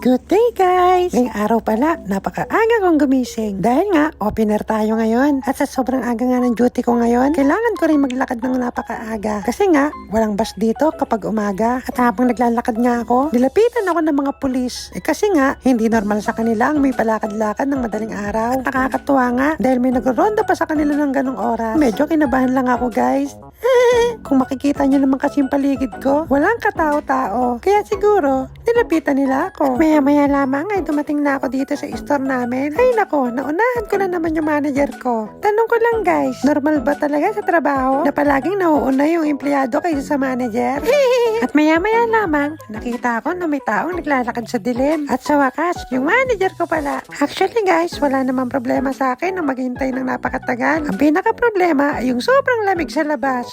Good day guys! Ngayong araw pala, napakaaga kong gumising. Dahil nga, opener tayo ngayon. At sa sobrang aga nga ng duty ko ngayon, kailangan ko rin maglakad ng napakaaga. Kasi nga, walang bus dito kapag umaga. At habang naglalakad nga ako, nilapitan ako ng mga pulis. Kasi nga, hindi normal sa kanila ang may palakad-lakad ng madaling araw. At nakakatuwa nga, dahil may nagronda pa sa kanila ng ganong oras. Medyo kinabahan lang ako guys. Kung makikita nyo naman kasi yung paligid ko, walang katao-tao. Kaya siguro, nilapitan nila ako. Maya-maya lamang ay dumating na ako dito sa store namin. Ay nako, naunahan ko na naman yung manager ko. Tanong ko lang guys, normal ba talaga sa trabaho na palaging nauuna yung empleyado kaysa sa manager? At maya-maya lamang, nakita ko na may taong naglalakad sa dilim. At sa wakas, yung manager ko pala. Actually guys, wala namang problema sa akin na maghintay ng napakatagal. Ang pinaka-problema ay yung sobrang lamig sa labas.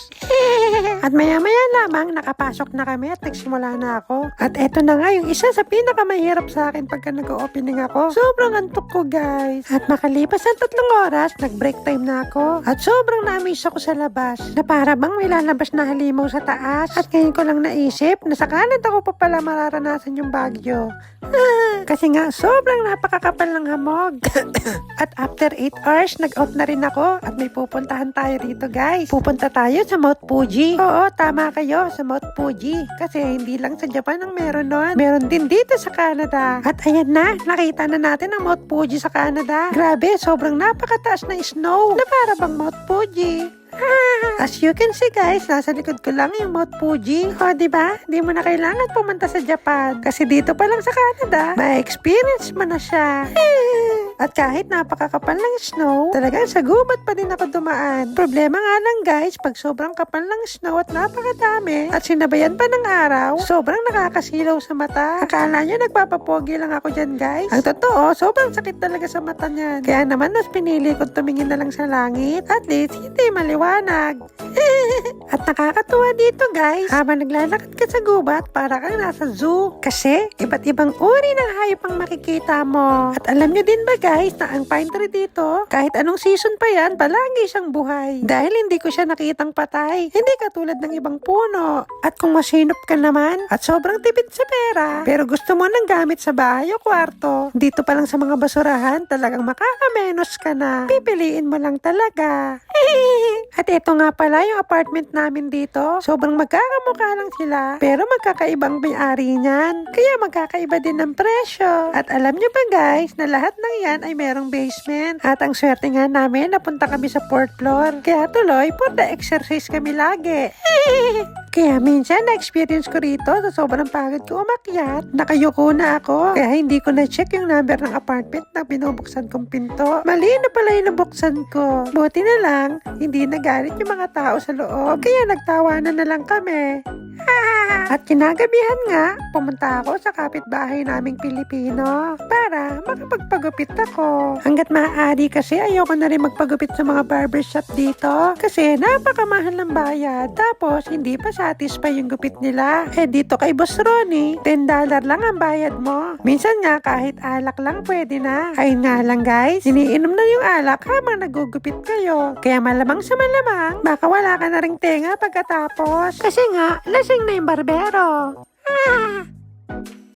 At maya-maya lamang, nakapasok na kami at nagsimula na ako. At eto na nga yung isa sa pinakamahirap sa akin pagka nag-opening ako. Sobrang antok ko guys. At makalipas ang 3 oras, nag-break time na ako. At sobrang na-miss ako sa labas. Na para bang may lalabas na halimaw sa taas. At ngayon ko lang naisip na sa kanan ako pa pala mararanasan yung bagyo. Kasi nga, sobrang napakakapal ng hamog. At after 8 hours, nag-out na rin ako. At may pupuntahan tayo rito guys. Pupunta tayo sa Mount Fuji. Oo, tama kayo, sa Mount Fuji. Kasi hindi lang sa Japan ang meron nun. Meron din dito sa Canada. At ayan na, nakita na natin ang Mount Fuji sa Canada. Grabe, sobrang napakataas na snow. Na para bang Mount Fuji. As you can see guys, nasa likod ko lang yung Mount Fuji. O diba, di mo na kailangan pumunta sa Japan. Kasi dito pa lang sa Canada, ma-experience mo na siya. At kahit napakakapal ng snow, talagang sa gubat pa din ako dumaan. Problema nga lang guys, pag sobrang kapal ng snow at napakadami, at sinabayan pa ng araw, sobrang nakakasilaw sa mata. Akala nyo nagpapapogi lang ako dyan guys. Ang totoo, sobrang sakit talaga sa mata niyan. Kaya naman mas pinili ko tumingin na lang sa langit. At least, hindi maliwanag. At nakakatuwa dito guys, habang naglalakad ka sa gubat, para kang nasa zoo. Kasi, iba't ibang uri ng hayop ang makikita mo. At alam nyo din ba guys, na ang pine tree dito, kahit anong season pa yan, palagi siyang buhay. Dahil hindi ko siya nakitang patay. Hindi katulad ng ibang puno. At kung masinop ka naman, at sobrang tipid sa pera, pero gusto mo ng gamit sa bahay o kwarto, dito pa lang sa mga basurahan, talagang makakamenos ka na. Pipiliin mo lang talaga. At ito nga pala yung apartment namin dito. Sobrang magkakamukha lang sila, pero magkakaibang may-ari niyan. Kaya magkakaiba din ng presyo. At alam nyo ba guys, na lahat ng yan ay merong basement. At ang swerte nga namin, napunta kami sa 4th floor. Kaya tuloy, for the exercise kami lagi. Kaya minsan, na-experience ko rito sa sobrang pagod ko umakyat. Nakayuko na ako. Kaya hindi ko na-check yung number ng apartment na binubuksan kong pinto. Mali na pala yung nabuksan ko. Buti na lang, hindi nagalit yung mga tao sa loob. Kaya nagtawanan na lang kami. At kinagabihan nga, pumunta ako sa kapitbahay naming Pilipino para makapagpagupit ako. Hanggat maaari kasi ayoko na rin magpagupit sa mga barbershop dito kasi napakamahal ng bayad. Tapos hindi pa satisfy yung gupit nila. Dito kay Boss Ronnie, $10 lang ang bayad mo. Minsan nga kahit alak lang pwede na. Ayun nga lang guys, iniinom na yung alak habang nagugupit kayo. Kaya malamang sa malamang, baka wala ka na ring tenga pagkatapos. Kasi nga, lasing na yung barbero.